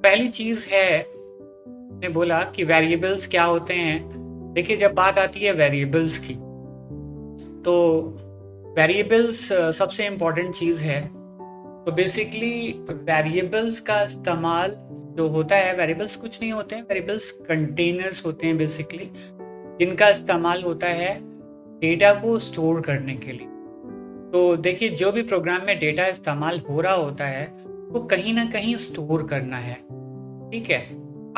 पहली चीज है, ने बोला कि वेरिएबल्स क्या होते हैं। देखिए, जब बात आती है वेरिएबल्स की, तो वेरिएबल्स सबसे इम्पोर्टेंट चीज है। तो बेसिकली वेरिएबल्स का इस्तेमाल जो होता है, वेरिएबल्स कुछ नहीं होते हैं, वेरिएबल्स कंटेनर्स होते हैं बेसिकली, जिनका इस्तेमाल होता है डेटा को स्टोर करने के लिए। तो देखिए, जो भी प्रोग्राम में डेटा इस्तेमाल हो रहा होता है वो कहीं ना कहीं स्टोर करना है। ठीक है,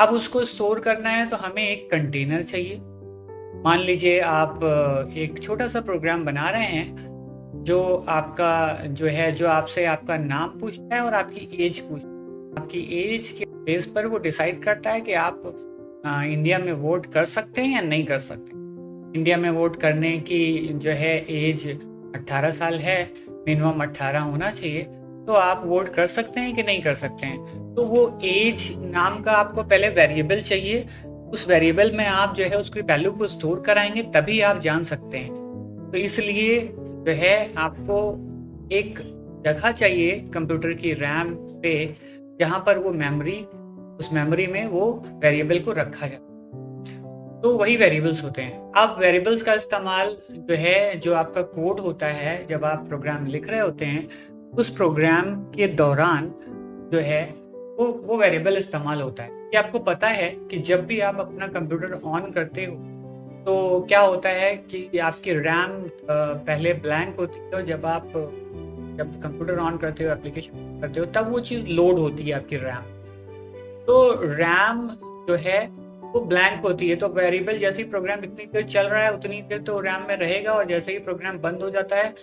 अब उसको स्टोर करना है तो हमें एक कंटेनर चाहिए। मान लीजिए आप एक छोटा सा प्रोग्राम बना रहे हैं जो आपका जो है, जो आपसे आपका नाम पूछता है और आपकी एज पूछता है। आपकी एज के बेस पर वो डिसाइड करता है कि आप इंडिया में वोट कर सकते हैं या नहीं कर सकते। इंडिया में वोट करने की जो है एज 18 साल है, मिनिमम 18 होना चाहिए, तो आप वोट कर सकते हैं कि नहीं कर सकते हैं। तो वो एज नाम का आपको पहले वेरिएबल चाहिए। उस वेरिएबल में आप जो है उसकी वैल्यू को स्टोर कराएंगे, तभी आप जान सकते हैं। तो इसलिए जो है आपको एक जगह चाहिए कंप्यूटर की रैम पे, जहां पर वो मेमोरी, उस मेमोरी में वो वेरिएबल को रखा जाए। तो वही वेरिएबल्स होते हैं। अब वेरिएबल्स का इस्तेमाल जो है, जो आपका कोड होता है, जब आप प्रोग्राम लिख रहे होते हैं, उस प्रोग्राम के दौरान जो है वो वेरिएबल इस्तेमाल होता है। कि आपको पता है कि जब भी आप अपना कंप्यूटर ऑन करते हो तो क्या होता है कि आपकी रैम पहले ब्लैंक होती है, और जब कंप्यूटर ऑन करते हो, एप्लीकेशन करते हो, तब वो चीज़ लोड होती है आपकी रैम। तो रैम जो है वो ब्लैंक होती है। तो वेरिएबल जैसे ही प्रोग्राम इतनी देर चल रहा है उतनी देर तो रैम में रहेगा, और जैसे ही प्रोग्राम बंद हो जाता है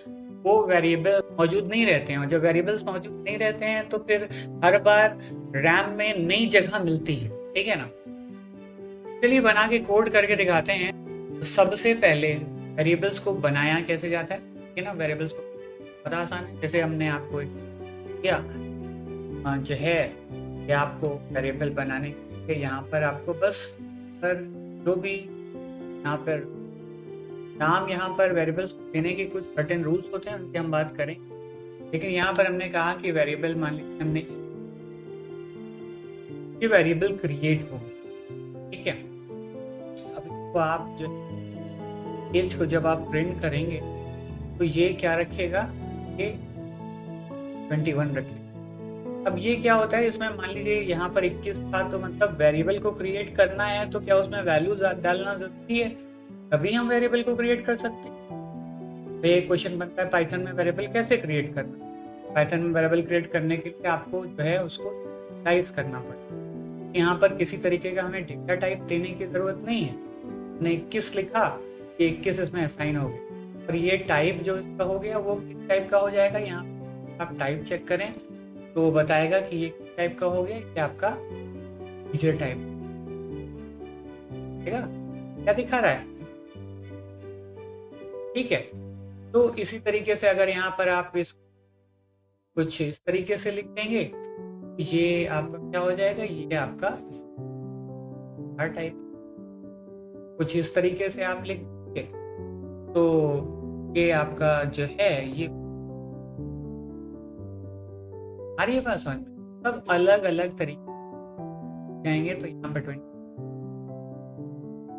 वो वेरिएबल मौजूद नहीं रहते हैं। और जब वेरिएबल्स मौजूद नहीं रहते हैं तो फिर हर बार रैम में नई जगह मिलती है। ठीक है ना। चलिए बना के कोड करके दिखाते हैं। तो सबसे पहले वेरिएबल्स को बनाया कैसे जाता है, ठीक है ना। वेरिएबल्स को बड़ा आसान है। जैसे हमने आपको किया जो है कि आपको वेरिएबल बनाने के यहाँ पर आपको बस पर जो भी यहाँ पर नाम, यहाँ पर वेरिएबल्स देने के कुछ सर्टेन रूल्स होते हैं, उनकी हम बात करें। लेकिन यहाँ पर हमने कहा कि वेरिएबल, मान लीजिए हमने ये वेरिएबल क्रिएट हो, ठीक है। अब इसको आप जो एज को जब आप प्रिंट करेंगे तो ये क्या रखेगा, ये 21 रखेगा। अब ये क्या होता है, इसमें मान लीजिए यहाँ पर 21 था, तो मतलब वेरिएबल को क्रिएट करना है तो क्या उसमें वैल्यू डालना जरूरी है, तभी हम वेरिएबल को क्रिएट कर सकते हैं। तो ये क्वेश्चन बनता है, पाइथन में वेरिएबल कैसे क्रिएट करना। पाइथन में वेरिएबल क्रिएट करने के लिए आपको जो है उसको टाइप करना पड़ेगा। यहाँ पर किसी तरीके का हमें डेटा टाइप देने की जरूरत नहीं है। हमने 21 लिखा, ये 21 इसमें असाइन हो गया, और ये टाइप जो इसका हो गया वो किस टाइप का हो जाएगा। यहाँ आप टाइप चेक करें तो बताएगा कि ये किस टाइप का हो गया, ये आपका इंटीजर टाइप, ठीक है। क्या दिखा रहा है, ठीक है। तो इसी तरीके से अगर यहाँ पर आप इस कुछ इस तरीके से लिख देंगे, ये आपका क्या हो जाएगा, ये आपका हर टाइप। कुछ इस तरीके से आप लिख देंगे तो ये आपका जो है ये हमारे पास सब अलग अलग तरीके जाएंगे। तो यहाँ पर 20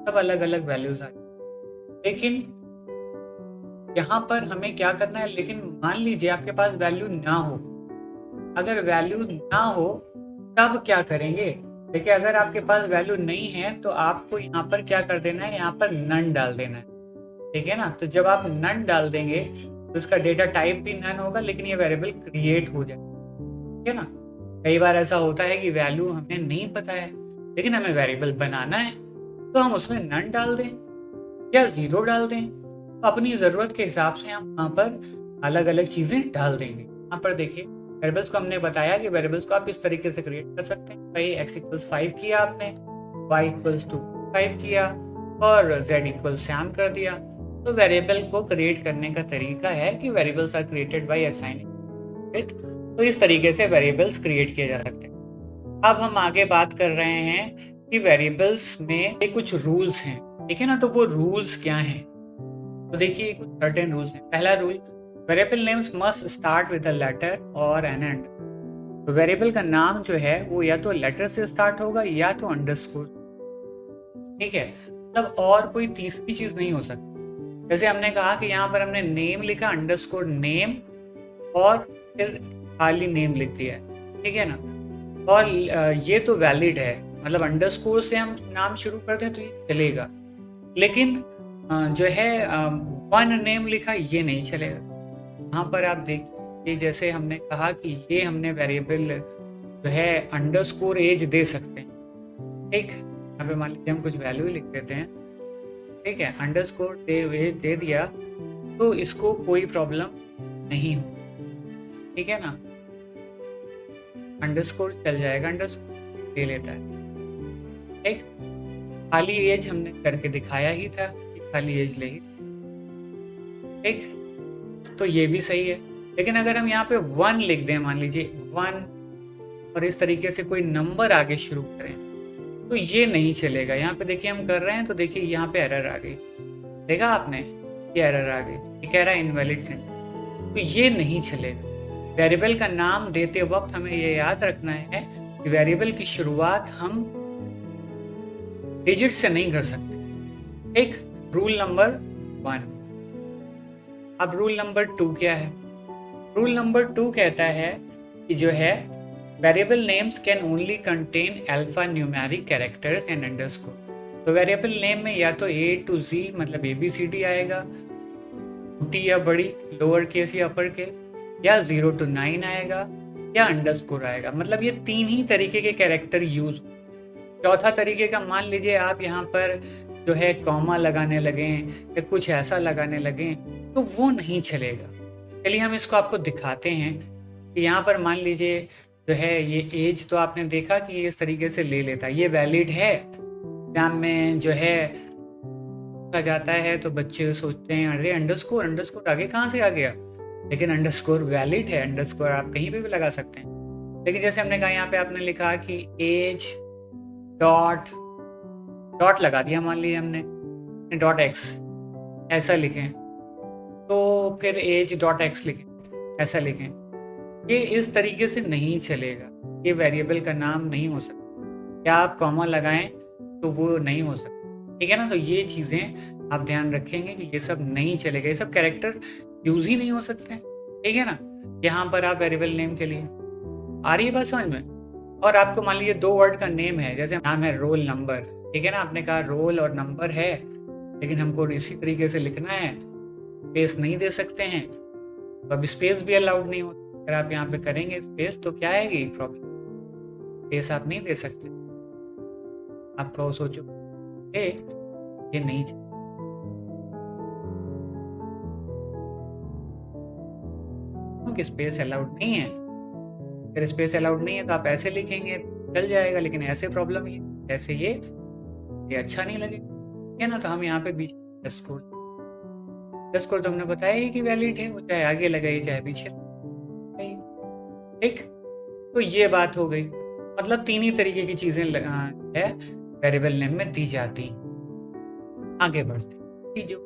सब अलग अलग वैल्यूज आ जाएंगे। लेकिन यहाँ पर हमें क्या करना है, लेकिन मान लीजिए आपके पास वैल्यू ना हो। अगर वैल्यू ना हो तब क्या करेंगे। देखिए, अगर आपके पास वैल्यू नहीं है तो आपको यहाँ पर क्या कर देना है, यहाँ पर नन डाल देना है, ठीक है ना। तो जब आप नन डाल देंगे तो इसका डेटा टाइप भी नन होगा, लेकिन ये वेरिएबल क्रिएट हो जाएगा, ठीक है ना। कई बार ऐसा होता है कि वैल्यू हमें नहीं पता है लेकिन हमें वेरिएबल बनाना है, तो हम उसमें नन डाल दें या 0 डाल दें। तो अपनी जरूरत के हिसाब से हम वहाँ पर अलग अलग चीजें डाल देंगे। यहाँ पर देखिए, वेरिएबल्स को हमने बताया कि वेरिएबल्स को आप इस तरीके से क्रिएट कर सकते हैं। भाई x = 5 किया आपने, y = 5 किया और z = श्याम कर दिया। तो वेरिएबल को क्रिएट करने का तरीका है कि variables are created by assigning it. तो इस तरीके से वेरिएबल्स क्रिएट किए जा सकते हैं। अब हम आगे बात कर रहे हैं कि वेरिएबल्स में कुछ रूल्स हैं, ठीक है ना। तो वो रूल्स क्या हैं, तो देखिए कुछ सर्टेन रूल्स हैं। पहला rule, variable names must start with a letter और एन एंड। तो वेरिएबल का नाम जो है वो या तो लेटर से स्टार्ट होगा या तो अंडरस्कोर, ठीक है। मतलब और कोई तीसरी चीज नहीं हो सकती। जैसे हमने कहा कि यहाँ पर हमने नेम लिखा, अंडरस्कोर नेम, और फिर खाली नेम लिख दिया है, ठीक है ना। और ये तो वैलिड है, मतलब अंडरस्कोर से हम नाम शुरू करते हैं तो ये चलेगा, लेकिन जो है वन नेम लिखा ये नहीं चलेगा। यहाँ पर आप देखिए, जैसे हमने कहा कि ये हमने वेरिएबल जो है अंडरस्कोर एज दे सकते हैं, ठीक। यहाँ पे मान लीजिए हम कुछ वैल्यू लिख देते हैं, ठीक है, अंडरस्कोर एज दे दिया तो इसको कोई प्रॉब्लम नहीं हो, ठीक है ना। अंडरस्कोर चल जाएगा, अंडरस्कोर ले लेता है, ठीक। खाली एज हमने करके दिखाया ही था कि खाली एज ले ही, ठीक, तो ये भी सही है। लेकिन अगर हम यहाँ पे वन लिख दें, मान लीजिए वन, और इस तरीके से कोई नंबर आगे शुरू करें तो ये नहीं चलेगा। यहाँ पे देखिए हम कर रहे हैं तो देखिए यहाँ पे एरर आ गई, देखा आपने, ये एरर आ गई, ये कह रहा है इनवैलिड सेंटेंस, तो ये नहीं चलेगा। वेरिएबल का नाम देते वक्त हमें ये याद रखना है कि वेरिएबल की शुरुआत हम डिजिट से नहीं कर सकते, एक रूल नंबर 1। अब रूल नंबर 2 क्या है? रूल नंबर 2 कहता है कि जो है variable names can only contain alpha numeric characters and underscore. तो वेरिएबल नेम में या तो A to Z मतलब ABCD आएगा, छोटी या बड़ी, लोअर केस या अपर केस, या 0 to 9 आएगा, या अंडरस्कोर आएगा। मतलब ये 3 ही तरीके के कैरेक्टर यूज। चौथा तरीके का मान लीजिए आप यहाँ पर जो है कॉमा लगाने लगे या कुछ ऐसा लगाने लगे तो वो नहीं चलेगा। चलिए हम इसको आपको दिखाते हैं कि यहाँ पर मान लीजिए जो है ये एज तो आपने देखा कि ये इस तरीके से ले लेता है, ये वैलिड है। एग्जाम में जो है पूछा जाता है तो बच्चे सोचते हैं अरे अंडरस्कोर, अंडरस्कोर आगे कहाँ से आ गया, लेकिन अंडरस्कोर वैलिड है, अंडरस्कोर आप कहीं पे भी लगा सकते हैं। लेकिन जैसे हमने कहा यहाँ पे आपने लिखा कि एज डॉट डॉट लगा दिया, मान लीजिए हमने डॉट एक्स ऐसा लिखें, तो फिर एज डॉट एक्स लिखें, ऐसा लिखें, ये इस तरीके से नहीं चलेगा। ये वेरिएबल का नाम नहीं हो सकता, या आप कॉमा लगाएं तो वो नहीं हो सकता, ठीक है ना। तो ये चीज़ें आप ध्यान रखेंगे कि ये सब नहीं चलेगा, ये सब कैरेक्टर यूज ही नहीं हो सकते, ठीक है ना। यहाँ पर आप वेरिएबल नेम के लिए आ रही है बात समझ में। और आपको मान लीजिए 2 वर्ड का नेम है, जैसे नाम है रोल नंबर, ठीक है ना। आपने कहा रोल और नंबर है, लेकिन हमको इसी तरीके से लिखना है, स्पेस नहीं दे सकते हैं, तो अब स्पेस भी अलाउड नहीं होता। अगर आप यहाँ पे करेंगे स्पेस तो क्या आएगी प्रॉब्लम, स्पेस आप नहीं दे सकते। आपका वो सोचो ये नहीं क्योंकि स्पेस अलाउड नहीं है। अगर स्पेस अलाउड नहीं है तो आप ऐसे लिखेंगे चल जाएगा, लेकिन ऐसे प्रॉब्लम ये ऐसे ये अच्छा नहीं लगेगा, ठीक है ना। तो हम यहाँ पे बीच स्कोर तो हमने बताया ही कि वैलिड है, वो चाहे आगे लगाइए चाहे पीछे, ठीक। तो ये बात हो गई, मतलब 3 ही तरीके की चीजें है वेरिएबल नेम में दी जाती। आगे बढ़ते जो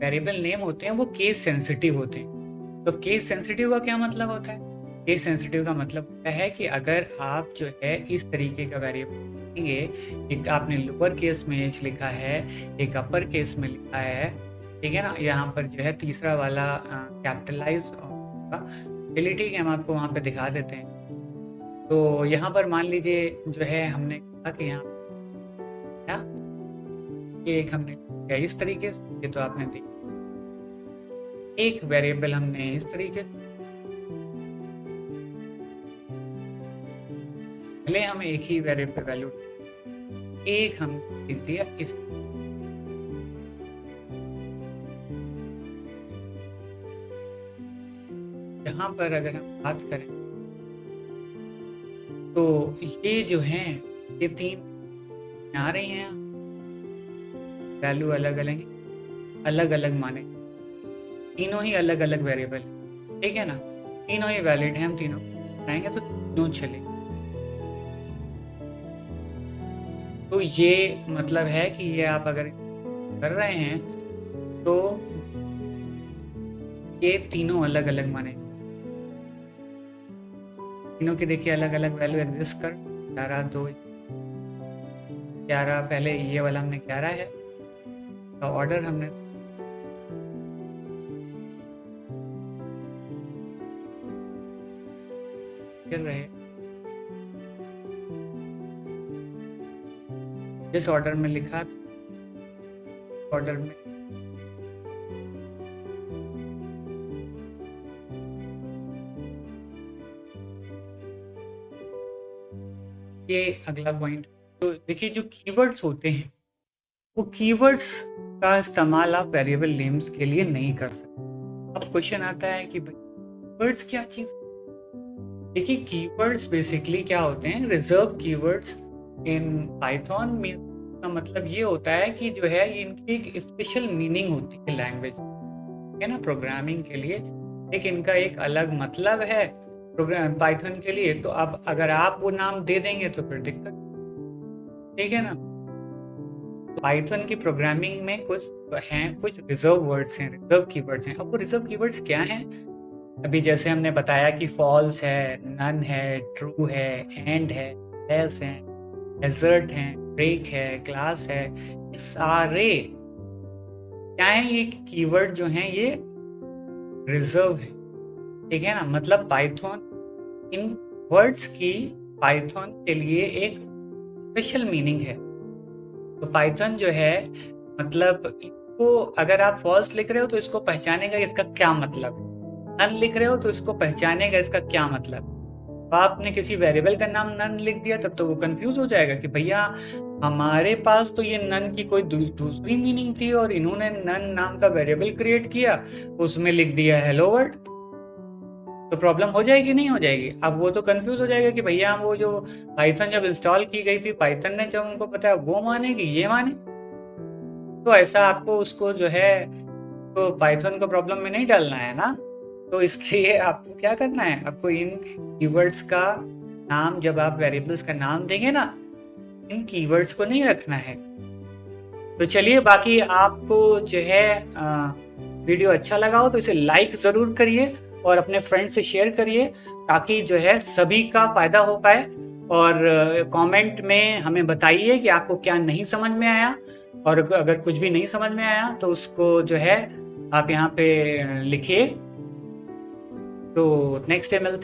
वेरिएबल नेम होते हैं वो केस सेंसिटिव होते हैं। तो केस सेंसिटिव का क्या मतलब होता है? केस सेंसिटिव का मतलब होता है कि अगर आप जो है इस तरीके का वेरिएबल लिखेंगे, एक आपने लोअर केस में एज लिखा है, एक अपर केस में लिखा है, ठीक है ना। यहाँ पर जो है तीसरा वाला कैपिटलाइज होगा, चलिए ठीक है हम आपको वहाँ पे दिखा देते हैं। तो यहाँ पर मान लीजिए जो है हमने कहा कि यहाँ ये एक हमने किया इस तरीके से, ये तो आपने देखा एक वेरिएबल हमने इस तरीके से, पहले हमें एक ही वेरिएबल वैल्यू एक हम लिख दिया इस, यहाँ पर अगर हम बात करें तो ये जो हैं ये 3 आ रही हैं, वैल्यू अलग अलग माने, तीनों ही अलग अलग वेरिएबल, ठीक है ना। तीनों ही वैलिड हैं, हम तीनों बनाएंगे तो तीनों चलेंगे। तो ये मतलब है कि ये आप अगर कर रहे हैं तो ये तीनों अलग अलग माने, तीनों की देखिए अलग अलग वैल्यू एग्जिस्ट कर 11 2 11, पहले ये वाला हमने 11 है तो ऑर्डर हमने फिर रहे जिस ऑर्डर में लिखा ऑर्डर में ये अगला पॉइंट। तो देखिए जो कीवर्ड्स होते हैं वो कीवर्ड्स का इस्तेमाल आप वेरिएबल नेम्स के लिए नहीं कर सकते। अब क्वेश्चन आता है कि कीवर्ड्स क्या चीज। देखिए कीवर्ड्स बेसिकली क्या होते हैं, reserve keywords in Python means का मतलब ये होता है कि जो है इनकी एक स्पेशल मीनिंग होती है लैंग्वेज है ना, प्रोग्रामिंग के लिए एक इनका एक अलग मतलब है प्रोग्राम पाइथन के लिए। तो अब अगर आप वो नाम दे देंगे तो फिर दिक्कत, ठीक है ना। पाइथन की प्रोग्रामिंग में कुछ हैं, कुछ रिजर्व वर्ड्स हैं, रिजर्व कीवर्ड्स हैं। अब वो रिजर्व कीवर्ड्स क्या हैं, अभी जैसे हमने बताया कि फॉल्स है, नन है, ट्रू है, एंड है, एल्स है, डेजर्ट है, ब्रेक है, क्लास है, ये सारे क्या है, ये कीवर्ड जो हैं ये रिजर्व है, ठीक है ना। मतलब पाइथन इन वर्ड्स की पाइथन के लिए एक स्पेशल मीनिंग है। तो पाइथन जो है मतलब इसको अगर आप फॉल्स लिख रहे हो तो इसको पहचानेगा इसका क्या मतलब है, नन लिख रहे हो तो इसको पहचानेगा इसका क्या मतलब। तो आपने किसी वेरिएबल का नाम नन लिख दिया तब तो वो कंफ्यूज हो जाएगा कि भैया हमारे पास तो ये नन की कोई दूसरी मीनिंग थी और इन्होंने नन नाम का वेरिएबल क्रिएट किया, उसमें लिख दिया हेलो वर्ल्ड। तो प्रॉब्लम हो जाएगी नहीं हो जाएगी। अब वो तो कंफ्यूज हो जाएगा कि भैया वो जो पाइथन जब इंस्टॉल की गई थी पाइथन ने जब उनको पता है वो माने कि ये माने। तो ऐसा आपको उसको जो है तो पाइथन को प्रॉब्लम में नहीं डालना है ना। तो इसलिए आपको क्या करना है, आपको इन कीवर्ड्स का नाम जब आप वेरिएबल्स का नाम देंगे ना, इन कीवर्ड्स को नहीं रखना है। तो चलिए, बाकी आपको जो है वीडियो अच्छा लगा हो तो इसे लाइक जरूर करिए और अपने फ्रेंड से शेयर करिए ताकि जो है सभी का फायदा हो पाए। और कमेंट में हमें बताइए कि आपको क्या नहीं समझ में आया, और अगर कुछ भी नहीं समझ में आया तो उसको जो है आप यहाँ पे लिखिए। तो नेक्स्ट टाइम मिलते